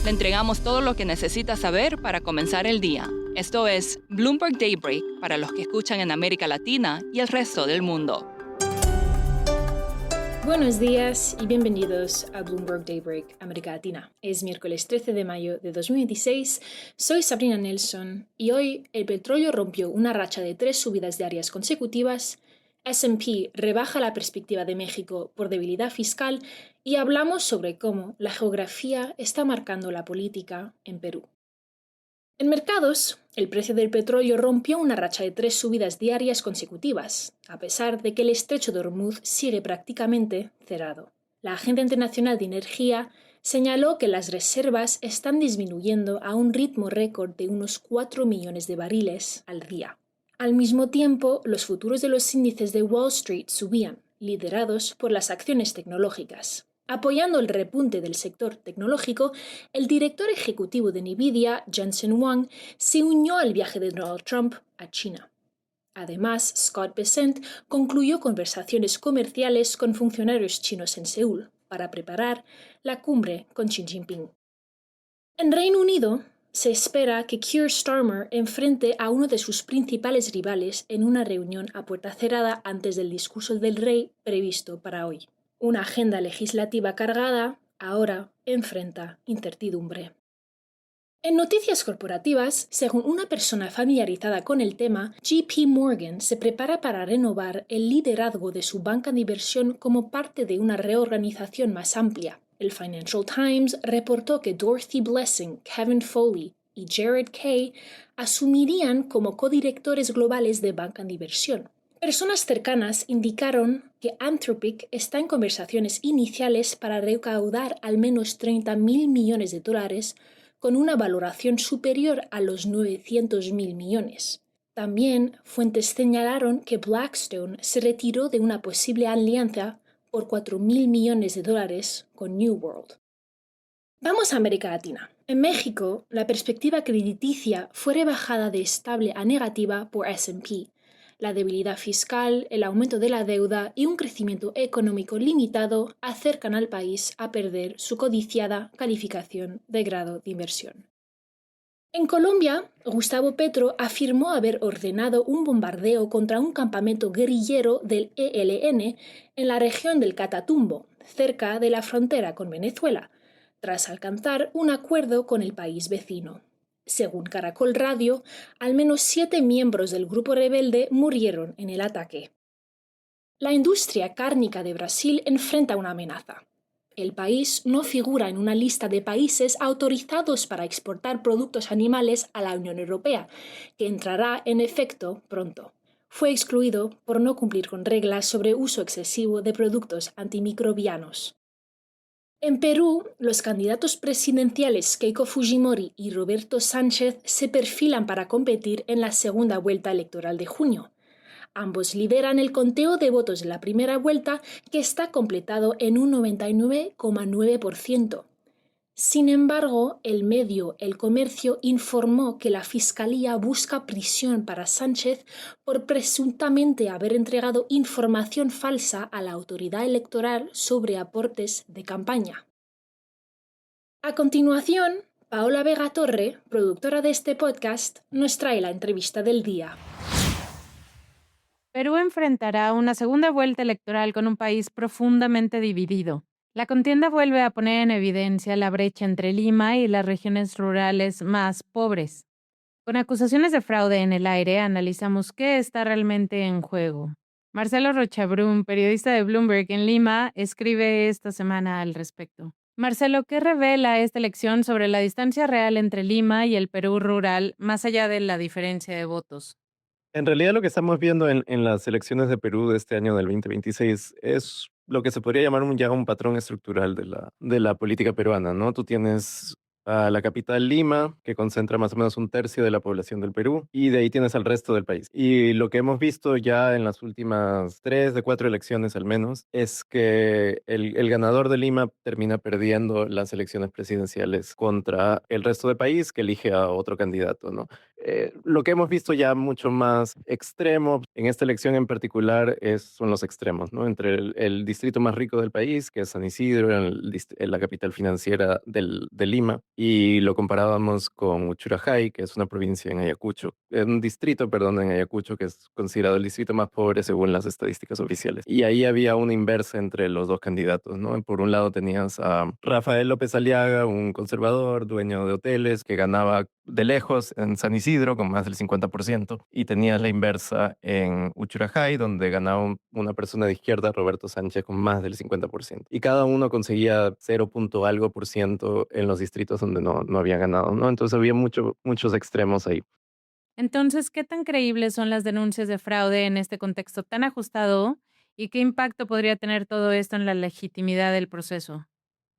Le entregamos todo lo que necesita saber para comenzar el día. Esto es Bloomberg Daybreak para los que escuchan en América Latina y el resto del mundo. Buenos días y bienvenidos a Bloomberg Daybreak América Latina. Es miércoles 13 de mayo de 2026, soy Sabrina Nelson y hoy el petróleo rompió una racha de 3 subidas diarias consecutivas, S&P rebaja la perspectiva de México por debilidad fiscal y hablamos sobre cómo la geografía está marcando la política en Perú. En mercados, el precio del petróleo rompió una racha de 3 subidas diarias consecutivas, a pesar de que el estrecho de Hormuz sigue prácticamente cerrado. La Agencia Internacional de Energía señaló que las reservas están disminuyendo a un ritmo récord de unos 4 millones de barriles al día. Al mismo tiempo, los futuros de los índices de Wall Street subían, liderados por las acciones tecnológicas. Apoyando el repunte del sector tecnológico, el director ejecutivo de Nvidia, Jensen Huang, se unió al viaje de Donald Trump a China. Además, Scott Bessent concluyó conversaciones comerciales con funcionarios chinos en Seúl para preparar la cumbre con Xi Jinping. En Reino Unido, se espera que Keir Starmer enfrente a uno de sus principales rivales en una reunión a puerta cerrada antes del discurso del rey previsto para hoy. Una agenda legislativa cargada ahora enfrenta incertidumbre. En noticias corporativas, según una persona familiarizada con el tema, JP Morgan se prepara para renovar el liderazgo de su banca de inversión como parte de una reorganización más amplia. El Financial Times reportó que Dorothy Blessing, Kevin Foley y Jared Kay asumirían como codirectores globales de banca de inversión. Personas cercanas indicaron que Anthropic está en conversaciones iniciales para recaudar al menos $30.000 millones con una valoración superior a los $900.000 millones. También fuentes señalaron que Blackstone se retiró de una posible alianza por $4.000 millones con New World. Vamos a América Latina. En México, la perspectiva crediticia fue rebajada de estable a negativa por S&P. La debilidad fiscal, el aumento de la deuda y un crecimiento económico limitado acercan al país a perder su codiciada calificación de grado de inversión. En Colombia, Gustavo Petro afirmó haber ordenado un bombardeo contra un campamento guerrillero del ELN en la región del Catatumbo, cerca de la frontera con Venezuela, tras alcanzar un acuerdo con el país vecino. Según Caracol Radio, al menos 7 miembros del grupo rebelde murieron en el ataque. La industria cárnica de Brasil enfrenta una amenaza. El país no figura en una lista de países autorizados para exportar productos animales a la Unión Europea, que entrará en efecto pronto. Fue excluido por no cumplir con reglas sobre uso excesivo de productos antimicrobianos. En Perú, los candidatos presidenciales Keiko Fujimori y Roberto Sánchez se perfilan para competir en la segunda vuelta electoral de junio. Ambos lideran el conteo de votos de la primera vuelta, que está completado en un 99,9%. Sin embargo, el medio El Comercio informó que la Fiscalía busca prisión para Sánchez por presuntamente haber entregado información falsa a la autoridad electoral sobre aportes de campaña. A continuación, Paola Vega Torre, productora de este podcast, nos trae la entrevista del día. Perú enfrentará una segunda vuelta electoral con un país profundamente dividido. La contienda vuelve a poner en evidencia la brecha entre Lima y las regiones rurales más pobres. Con acusaciones de fraude en el aire, analizamos qué está realmente en juego. Marcelo Rochabrún, periodista de Bloomberg en Lima, escribe esta semana al respecto. Marcelo, ¿qué revela esta elección sobre la distancia real entre Lima y el Perú rural, más allá de la diferencia de votos? En realidad lo que estamos viendo en las elecciones de Perú de este año del 2026 es lo que se podría llamar ya un patrón estructural de la política peruana, ¿no? Tú tienes a la capital Lima, que concentra más o menos un tercio de la población del Perú, y de ahí tienes al resto del país. Y lo que hemos visto ya en las últimas 3 de 4 elecciones al menos, es que el ganador de Lima termina perdiendo las elecciones presidenciales contra el resto del país, que elige a otro candidato, ¿no? Lo que hemos visto ya mucho más extremo en esta elección en particular son los extremos, ¿no? Entre el distrito más rico del país, que es San Isidro, la capital financiera de Lima, y lo comparábamos con Uchurajay, que es una provincia en Ayacucho, un distrito, perdón, en Ayacucho, que es considerado el distrito más pobre según las estadísticas oficiales. Y ahí había una inversa entre los dos candidatos, ¿no? Por un lado tenías a Rafael López Aliaga, un conservador, dueño de hoteles, que ganaba de lejos en San Isidro con más del 50%, y tenías la inversa en Uchurajay, donde ganaba una persona de izquierda, Roberto Sánchez, con más del 50%. Y cada uno conseguía 0. Algo por ciento en los distritos donde no había ganado, ¿no? Entonces había muchos extremos ahí. Entonces, ¿qué tan creíbles son las denuncias de fraude en este contexto tan ajustado y qué impacto podría tener todo esto en la legitimidad del proceso?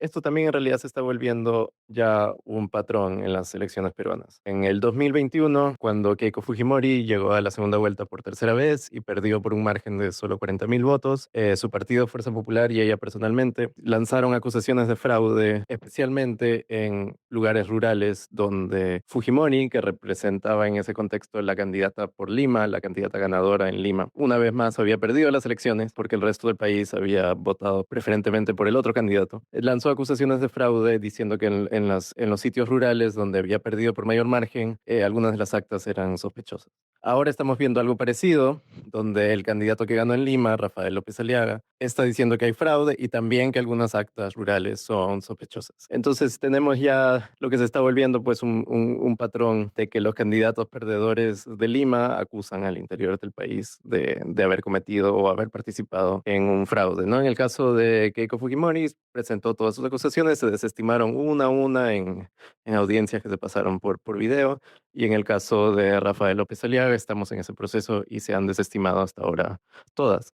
Esto también en realidad se está volviendo ya un patrón en las elecciones peruanas. En el 2021, cuando Keiko Fujimori llegó a la segunda vuelta por tercera vez y perdió por un margen de solo 40.000 votos, su partido Fuerza Popular y ella personalmente lanzaron acusaciones de fraude, especialmente en lugares rurales donde Fujimori, que representaba en ese contexto la candidata por Lima, la candidata ganadora en Lima, una vez más había perdido las elecciones porque el resto del país había votado preferentemente por el otro candidato. Lanzó acusaciones de fraude diciendo que en los sitios rurales donde había perdido por mayor margen, algunas de las actas eran sospechosas. Ahora estamos viendo algo parecido, donde el candidato que ganó en Lima, Rafael López Aliaga, está diciendo que hay fraude y también que algunas actas rurales son sospechosas. Entonces tenemos ya lo que se está volviendo pues un patrón de que los candidatos perdedores de Lima acusan al interior del país de haber cometido o haber participado en un fraude, ¿no? En el caso de Keiko Fujimori, presentó todas sus acusaciones, se desestimaron una a una en audiencias que se pasaron por video, y en el caso de Rafael López Aliaga estamos en ese proceso y se han desestimado hasta ahora todas.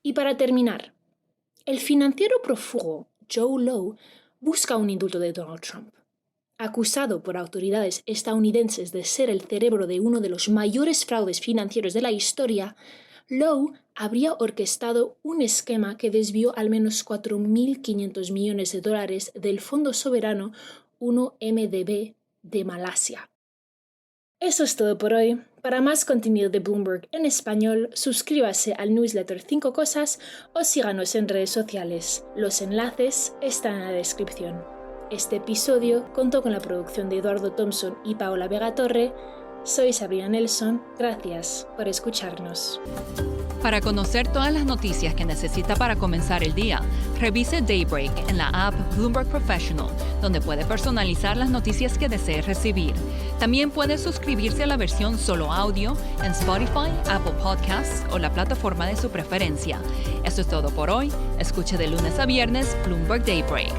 Y para terminar, el financiero prófugo Joe Lowe busca un indulto de Donald Trump. Acusado por autoridades estadounidenses de ser el cerebro de uno de los mayores fraudes financieros de la historia, Lowe habría orquestado un esquema que desvió al menos $4.500 millones del Fondo Soberano 1MDB de Malasia. Eso es todo por hoy. Para más contenido de Bloomberg en español, suscríbase al newsletter 5 Cosas o síganos en redes sociales. Los enlaces están en la descripción. Este episodio contó con la producción de Eduardo Thompson y Paola Vega Torre. Soy Sabrina Nelson. Gracias por escucharnos. Para conocer todas las noticias que necesita para comenzar el día, revise Daybreak en la app Bloomberg Professional, donde puede personalizar las noticias que desee recibir. También puede suscribirse a la versión solo audio en Spotify, Apple Podcasts o la plataforma de su preferencia. Eso es todo por hoy. Escuche de lunes a viernes Bloomberg Daybreak.